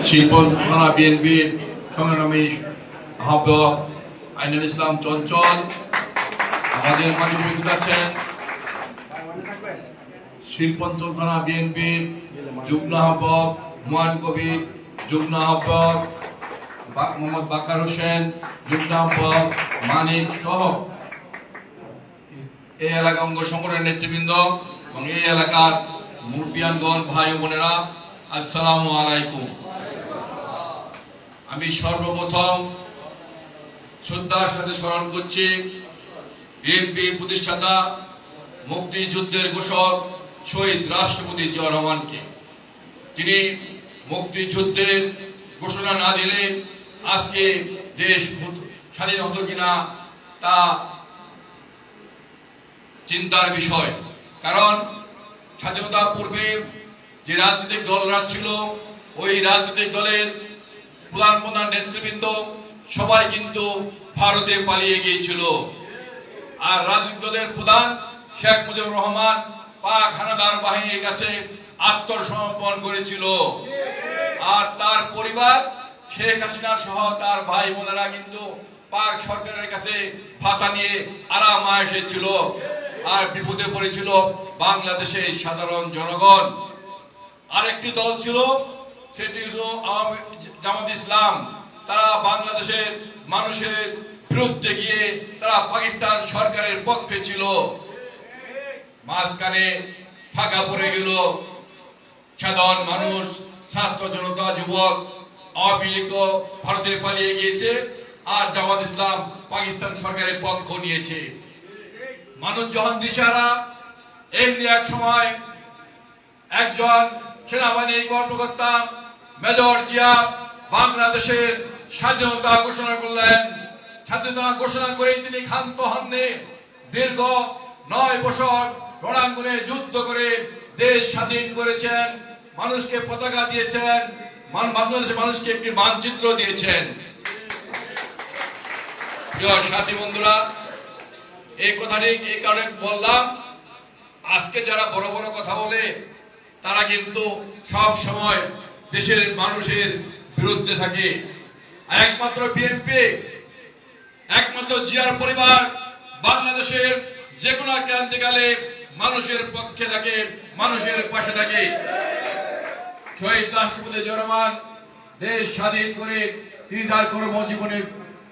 শিল্পকলা বিএনপির সংগ্রামী আহ্বায়ক আইনুল ইসলাম চঞ্চল আমাদের মাঝে উপস্থিত আছেন। শিল্পকলা বিএনপির যুগ্ম আহ্বায়ক হুমায়ুন কবির, যুগ্ম আহ্বায়ক মোহাম্মদ বাকার হোসেন, যুগ্ম আহ্বায়ক মানিক সহ এই এলাকা অঙ্গ সংগঠনের নেতৃবৃন্দ এবং এই এলাকার মুরব্বিয়ানগণ, ভাই ও বোনেরা, আসসালামু আলাইকুম। আমি সর্বপ্রথম শ্রদ্ধার সাথে স্মরণ করছি বিএনপি প্রতিষ্ঠাতা, মুক্তিযুদ্ধের ঘোষক শহীদ রাষ্ট্রপতি জিয়া রহমানকে। তিনি মুক্তিযুদ্ধের ঘোষণা না দিলে আজকে দেশ স্বাধীন হতো কিনা তা চিন্তার বিষয়। কারণ স্বাধীনতা পূর্বে যে রাজনৈতিক দলরা ছিল, ওই রাজনৈতিক দলের প্রধান নেতৃবৃন্দ সবাই কিন্তু ভারতে পালিয়ে গিয়েছিল। আর রাজনৈতিক দলের প্রধান শেখ মুজিবুর রহমান পাক হানাদার বাহিনীর কাছে আত্মসমর্পণ করেছিল। আর তার পরিবার শেখ হাসিনা সহ তার ভাই বোনেরা কিন্তু পাক সরকারের কাছে ভাতা নিয়ে আরাম আয়েশে ছিল। আর বিপদে পড়েছিল বাংলাদেশের সাধারণ জনগণ। আরেকটি দল ছিল, সেটি হলো জামাত ইসলাম। তারা বাংলাদেশের মানুষের বিরুদ্ধে গিয়ে তারা পাকিস্তান সরকারের পক্ষে ছিল। মাঝখানে ফাঁকা পড়ে গেল সাধারণ মানুষ, ছাত্র জনতা, যুবক। আওয়ামী লীগ ভারতে পালিয়ে গিয়েছে আর জামাত ইসলাম পাকিস্তান সরকারের পক্ষ নিয়েছে। মানুষ যখন দিশারা, এমনি এক সময় একজন সেনাবাহিনীর কর্মকর্তা মেজর জিয়া বাংলাদেশের স্বাধীনতা ঘোষণা করলেন। স্বাধীনতা ঘোষণা করে তিনি ক্ষান্ত হননি। দীর্ঘ 9 বছর রণাঙ্গনে যুদ্ধ করে দেশ স্বাধীন করেছেন, মানুষকে পতাকা দিয়েছেন, বাংলাদেশের মানুষকে একটি মানচিত্র দিয়েছেন। প্রিয় সাথী বন্ধুরা, এই কথাটি এই কারণে বললাম, আজকে যারা বড় বড় কথা বলে তারা কিন্তু সব সময় দেশের মানুষের বিরুদ্ধে থাকে। একমাত্র বিএনপি, একমাত্র জিয়ার পরিবার বাংলাদেশের যে কোনো ক্রান্তিকালে মানুষের পক্ষে থাকে, মানুষের পাশে থাকে। শহীদ রাষ্ট্রপতি জিয়া রহমান দেশ স্বাধীন করে তিনি তার কর্মজীবনে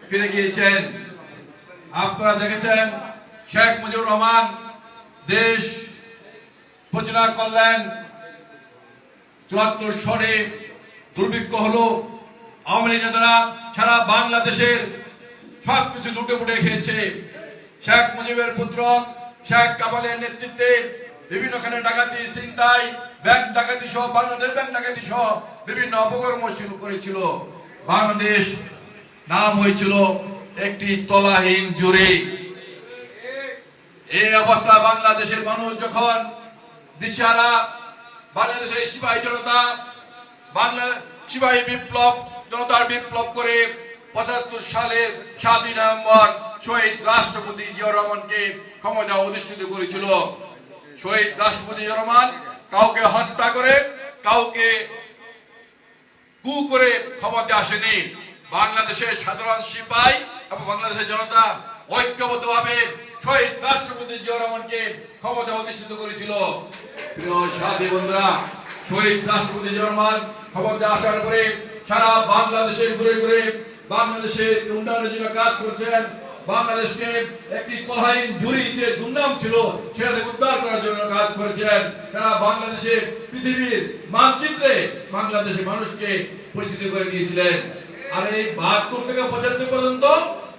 ফিরে গিয়েছেন। আপনারা দেখেছেন শেখ মুজিবুর রহমান দেশ পরিচালনা করলেন। 74 সনে দুর্ভিক্ষ হলো, আওয়ামী লীগ নেতারা সারা বাংলাদেশের সবকিছু লুটে পুটে খেয়েছে। শেখ মুজিবের পুত্র শেখ কামালের নেতৃত্বে বিভিন্নখানে ডাকাতি, ছিনতাই, ব্যাংক ডাকাতি সহ, বাংলাদেশ ব্যাংক ডাকাতি সহ বিভিন্ন অপকর্ম শুরু করেছিল। বাংলাদেশ নাম হয়েছিল একটি তলাহীন জুড়ি। এই অবস্থা বাংলাদেশের মানুষ যখন দিশারা, বাংলাদেশের সিপাহী জনতা, সিপাহী বিপ্লব, জনতার বিপ্লব করে 75 সালের 7 নভেম্বর শহীদ রাষ্ট্রপতি জিয়া রহমানকে ক্ষমতা অধিষ্ঠিত করেছিল। শহীদ রাষ্ট্রপতি জিয়া রহমান কাউকে হত্যা করে, কাউকে কু করে ক্ষমতা আসেনি। বাংলাদেশের সাধারণ সিপাহী এবং বাংলাদেশের জনতা ঐক্যবদ্ধভাবে শহীদ রাষ্ট্রপতি জিয়া রহমানকে ক্ষমতা অধিষ্ঠিত করেছিল। প্রিয় সাথী বন্ধুরা, শহীদ রাষ্ট্রপতি জিয়া রহমান ক্ষমতা আসার পরে সারা বাংলাদেশে ঘুরে ঘুরে বাংলাদেশের উন্নয়নের জন্য কাজ করছেন। বাংলাদেশকে একটি তলাহীন ঝুড়ি যে দুর্নাম ছিল সেটাকে উদ্ধার করার জন্য কাজ করেছেন। সারা বাংলাদেশে পৃথিবীর মানচিত্রে বাংলাদেশের মানুষকে পরিচিত করে দিয়েছিলেন। আর এই 72 থেকে 75 পর্যন্ত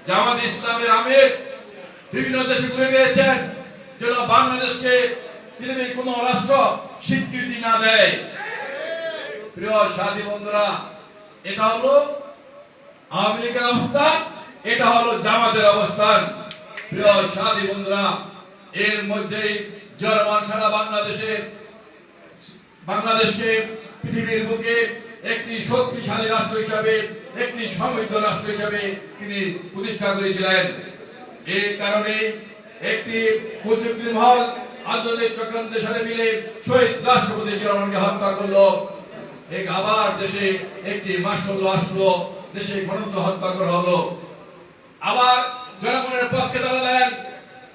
জামাত ইসলামের আমির বিভিন্ন দেশে ঘুরে গিয়েছেন যেন বাংলাদেশকে পৃথিবীর কোন রাষ্ট্র স্বীকৃতি না দেয়। প্রিয় সাথী বন্ধুরা, এটা হলো আওয়ামী লীগের অবস্থান, এটা হলো জামাতের অবস্থান। প্রিয় সাথী বন্ধুরা, এর মধ্যেই জিয়া রহমান সারা বাংলাদেশকে পৃথিবীর বুকে একটি শক্তিশালী রাষ্ট্র হিসাবে, একটি সমৃদ্ধ রাষ্ট্র হিসাবে তিনি প্রতিষ্ঠা করেছিলেন। এই কারণে একটি কুচক্রী মহল আন্তর্জাতিক চক্রান্তের সাথে মিলে শহীদ রাষ্ট্রপতি জিয়া রহমানকে হত্যা করলো। এক আবার দেশে একটি মাসল্য আসলো, দেশে গণতন্ত্র হত্যা করা হলো। আবার জনগণের পক্ষে দাঁড়ালেন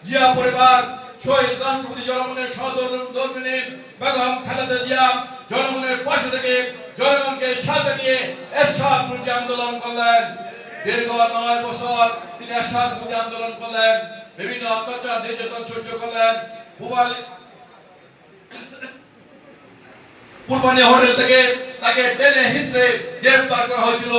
জিয়া পরিবার, শহীদ রাষ্ট্রপতি জনগণের সহধর্মিণী বেগম খালেদা জিয়া। জনগণের পাশে থেকে জনগণকে সাথে নিয়ে এরশাদ বিরোধী আন্দোলন করলেন। দীর্ঘ 9 বছর তিনি এরশাদ বিরোধী আন্দোলন করলেন, বিভিন্ন অত্যাচার নির্যাতন সহ্য করলেন। পূর্বানী হোটেল থেকে তাকে টেনে হিসেবে গ্রেফতার করা হয়েছিল।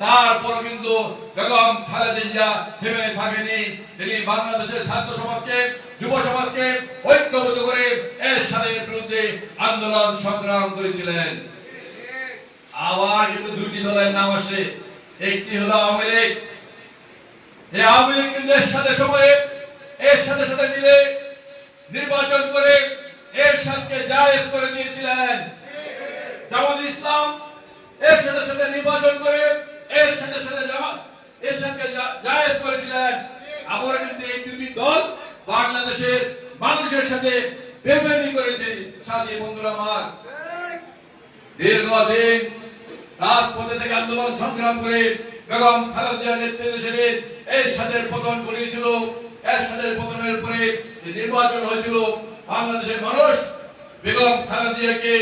তারপরও কিন্তু বেগম খালেদা জিয়া থেমে থাকেনি। তিনি বাংলাদেশের ছাত্র সমাজকে, যুব সমাজকে ঐক্যবদ্ধ করে এরশাদের বিরুদ্ধে আন্দোলন সংগ্রাম করেছিলেন। আবার কিন্তু দুটি দলের নাম আসে, একটি হলো আওয়ামী লীগ। এই আওয়ামী লীগ কিন্তু এরশাদের সময়ে এরশাদের সাথে মিলে নির্বাচন করে এরশাদকে জায়েজ করে দিয়েছিলেন। জামাত ইসলাম এরশাদের সাথে নির্বাচন করে এরশাদের সাথে এরশাদকে জায়েজ করেছিলেন। আমরা কিন্তু এই দুটি দল বাংলাদেশের মানুষের সাথে বেইমানি করেছে। সাথী বন্ধুরা আমার, দীর্ঘদিন রাজপথে থেকে আন্দোলন সংগ্রাম করে বেগম খালেদা জিয়ার নেতৃত্বে এরশাদের পতন ঘটিয়েছিল। এরশাদের পতনের পরে নির্বাচন হয়েছিল। বাংলাদেশের মানুষ বেগম খালেদা জিয়াকে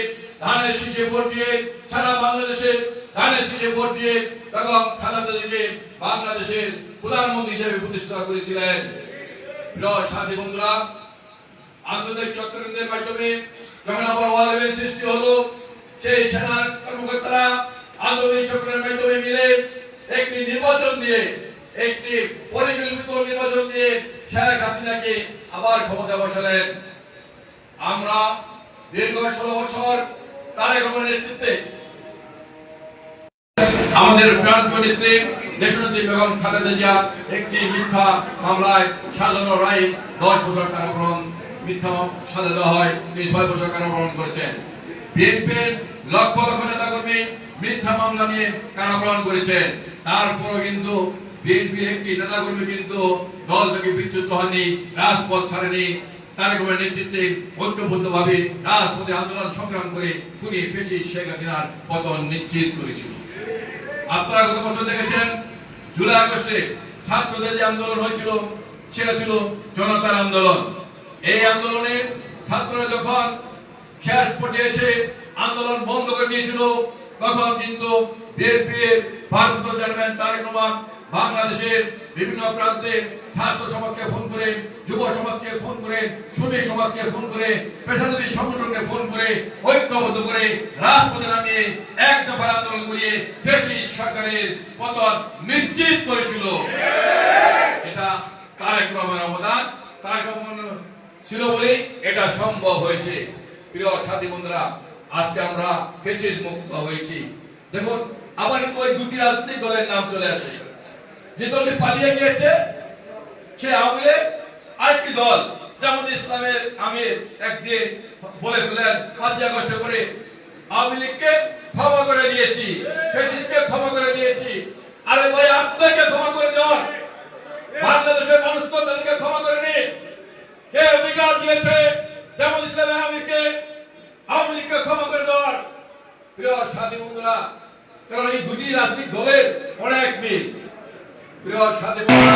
ধানের শীষে ভোট দিয়ে, সারা বাংলাদেশে ধানের শীষে ভোট দিয়ে বেগম খালেদা জিয়াকে বাংলাদেশের প্রধানমন্ত্রী হিসেবে প্রতিষ্ঠা করেছিলেন। প্রিয় সাথী বন্ধুরা, আন্তর্জাতিক চক্রান্তের মাধ্যমে যখন আবার ওয়ার সৃষ্টি হলো, সেই সেনা কর্মকর্তারা আন্তর্জাতিক চক্রের মাধ্যমে মিলে একটি নির্বাচন দিয়ে, একটি পরিকল্পিত নির্বাচন দিয়ে শেখ হাসিনাকে আবার ক্ষমতা বসালেন। আমরা দীর্ঘ 16 বছর তারেক রহমানের নেতৃত্বে আমাদের প্রাণপ্রিয় নেত্রী দেশনেত্রী বেগম খালেদা জিয়া একটি মিথ্যা মামলায় সাজানো রায় 10 বছর কারাবরণ, মিথ্যা সাজা দেওয়া হয়, তিনি 6 বছর কারাবরণ করেছেন। বিএনপির লক্ষ লক্ষ নেতাকর্মী মিথ্যা মামলা নিয়ে কারাবরণ করেছেন। তারপরও কিন্তু বিএনপির একটি নেতাকর্মী কিন্তু দল থেকে বিচ্যুত হয়নি, রাজপথ ছাড়েনি। তারেক রহমানের নেতৃত্বে ঐক্যবদ্ধভাবে রাজপথে আন্দোলন সংগ্রাম করে খুনি ফ্যাসিস্ট শেখ হাসিনার পতন নিশ্চিত করেছিল। আপনারা গত বছর দেখেছেন জুলাই আগস্টে ছাত্রদের যে আন্দোলন হয়েছিল, সেটা ছিল জনতার আন্দোলন। এই আন্দোলনে ছাত্ররা যখন শেষ পর্যায়ে এসে আন্দোলন বন্ধ করে দিয়েছিল, তখন কিন্তু বিএনপির ভারপ্রাপ্ত চেয়ারম্যান তারেক রহমান বাংলাদেশের বিভিন্ন প্রান্তে ছাত্র সমাজকে ফোন করে, যুব সমাজকে ফোন করে, শ্রমিক সমাজকে ফোন করে, পেশাজীবী সংগঠনকে ফোন করে ঐক্যবদ্ধ করে রাজপথে নামিয়ে এক দফার আন্দোলন করিয়ে ফ্যাসিস্ট সরকারের পতন নিশ্চিত করেছিল। এটা তারেক রহমানের অবদান, তারেক রহমান ছিল বলেই এটা সম্ভব হয়েছে। প্রিয় সাথী বন্ধুরা, আজকে আমরা ফ্যাসিস্ট মুক্ত হয়েছি। দেখুন, আবার কিন্তু ওই দুটি রাজনৈতিক দলের নাম চলে আসে। যে দলটি পালিয়ে গিয়েছে সে আওয়ামী লীগ, আরেকটি দল জামাত ইসলামের আমির একদিন বলেছিলেন 5 আগস্ট করে আওয়ামী লীগকে ক্ষমা করে দিয়েছি, ফ্যাসিস্টকে ক্ষমা করে দিয়েছি। আরে ভাই, আপনাকে ক্ষমা করে দেওয়ার বাংলাদেশের মানুষ তো তাদেরকে ক্ষমা করেনি। কে অধিকার দিয়েছে জামাত ইসলামের আমিরকে আওয়ামী লীগকে ক্ষমা করে দেওয়ার? প্রিয় সাথী বন্ধুরা, কারণ এই দুটি রাজনৈতিক দলের অনেক মিল। প্রিয় সাথী বন্ধুরা,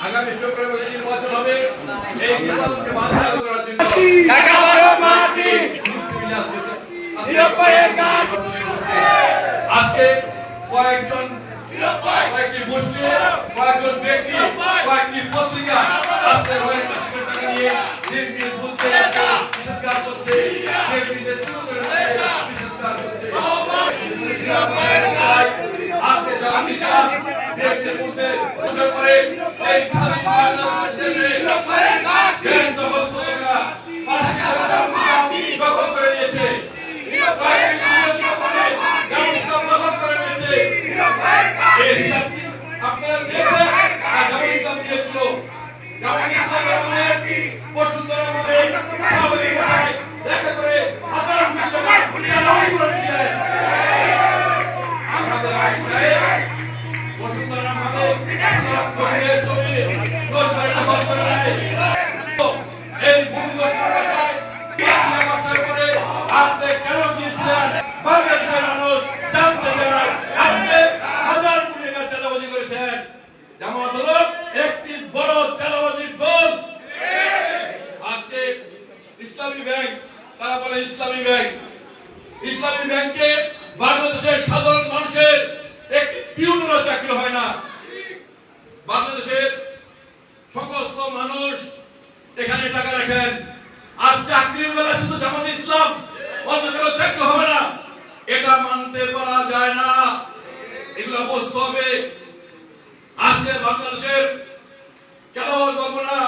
আগামী ফেব্রুয়ারি নির্বাচন হবে। এই নির্বাচনকে বানচাল করার জন্য আজকে কয়েকটি গোষ্ঠী, কয়েকজন ব্যক্তি, কয়েকটি পত্রিকা আজকে নিয়ে বসুন্ধরা এই ভূমিগত ভাষায় বাংলা ভাষার উপরে আপনি কেন গিয়েছিলেন? বাংলাদেশের মানুষ জানতে চায় আপনি হাজার কোটি টাকা চাঁদাবাজি করেছেন। জামাত হলো একটি বড় চাঁদাবাজির দল। আজকে ইসলামী ব্যাংক, তারা বলে ইসলামী ব্যাংক, ইসলামী ব্যাংকে বাংলাদেশের সাধারণ মানুষের একটি পিউনেরও চাকরি হয় না। বাংলাদেশের সমস্ত মানুষ এখানে টাকা রাখেন, আর চাকরির বেলা শুধু জামাত ইসলাম, অন্য কারো চাকরি হবে না, এটা মানতে পারা যায় না। এগুলো বুঝতে হবে। আজকে বাংলাদেশের কেন বলবো না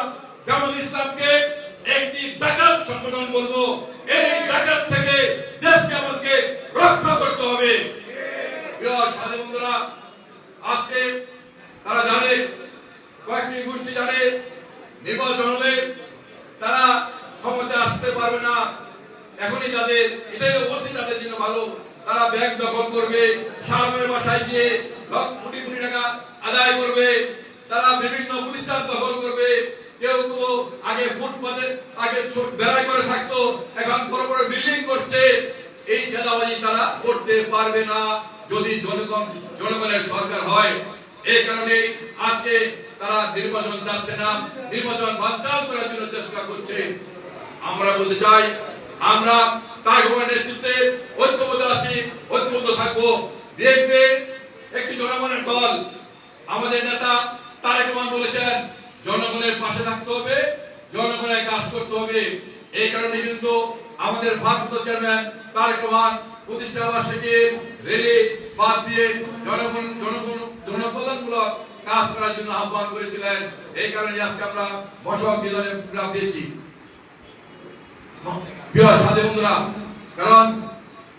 জামাত ইসলামকে একটি ডাকাত সংগঠন বলবো। এই ডাকাত থেকে দেশকে আমাদেরকে রক্ষা করতে হবে। প্রিয় সাথী বন্ধুরা, আজকে তারা জানে, কয়েকটি গোষ্ঠী জানে, নির্বাচন হলে তারা ক্ষমতা আসতে পারবে না। এখনই তাদের এটাই অবস্থিত, তাদের জন্য ভালো। তারা ব্যাংক দখল করবে, সামনের বাসায় গিয়ে লক্ষ কোটি কোটি টাকা আদায় করবে। তারা বিভিন্ন প্রতিষ্ঠান দখল করবে। কেউ তো আগে ফুটপাতে আগে বেড়াই করে থাকতো, এখন বড় বড় বিল্ডিং করছে। এই চাঁদাবাজি তারা করতে পারবে না যদি জনগণের সরকার হয়। এই কারণে আজকে তারা নির্বাচন চাচ্ছে না, নির্বাচন বানচাল করার জন্য চেষ্টা করছে। আমরা বলতে চাই, আমরা তার নেতৃত্বে ঐক্যবদ্ধ আছি, ঐক্যবদ্ধ থাকবো। বিএনপি একটি জনগণের দল। আমাদের নেতা তারেক রহমান বলেছেন জনগণের পাশে থাকতে হবে, জনগণের কাজ করতে হবে। এই কারণে কিন্তু আমাদের ভারপ্রাপ্ত চেয়ারম্যান তারেক রহমান প্রতিষ্ঠা বার্ষিকীর রেলি বাদ দিয়ে জনকল্যাণমূলক কাজ করার জন্য আহ্বান করেছিলেন। এই কারণে আজকে আমরা বসক বিধানের প্রোগ্রাম দিয়েছি। প্রিয় সাথী বন্ধুরা, কারণ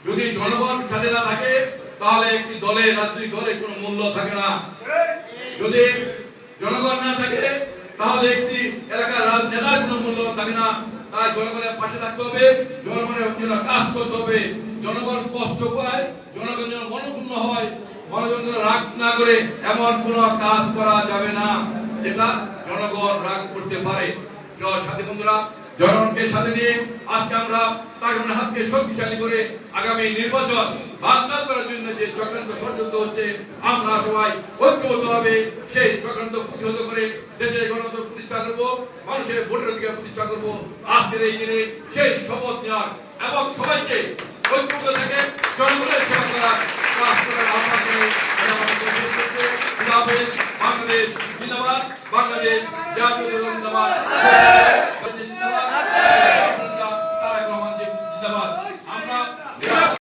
যদি জনগণ সাথে না থাকে তাহলে একটি দলের, রাজনৈতিক দলের কোনো মূল্য থাকে না। যদি জনগণ না থাকে তাহলে একটি এলাকার নেতার কোনো মূল্য থাকে না। তাই জনগণের পাশে থাকতে হবে, জনগণের জন্য কাজ করতে হবে। জনগণ কষ্ট পায়, জনগণ যেন মনক্ষুণ্ণ হয়, জনগণ রাগ না করে এমন কোন কাজ করা যাবে না যেটা জনগণ রাগ করতে পারে। প্রিয় সাথী বন্ধুরা, জনগণকে সাথে নিয়ে আজকে আমরা তার হাতকে শক্তিশালী করে আগামী নির্বাচন বানচাল করার জন্য যে চক্রান্ত ষড়যন্ত্র হচ্ছে, আমরা সবাই ঐক্যবদ্ধভাবে সেই চক্রান্ত প্রতিহত করে দেশের গণতন্ত্র প্রতিষ্ঠা করব, মানুষের ভোটের অধিকার প্রতিষ্ঠা করব। আজকের এই দিনে সেই শপথ নেওয়ার এবং সবাইকে ঐক্যবদ্ধ থেকে জনগণের সেবা করার কাজ করার আহ্বান করে বাংলাদেশ জিন্দাবাদ, বাংলাদেশ জাতীয় জিন্দাবাদ।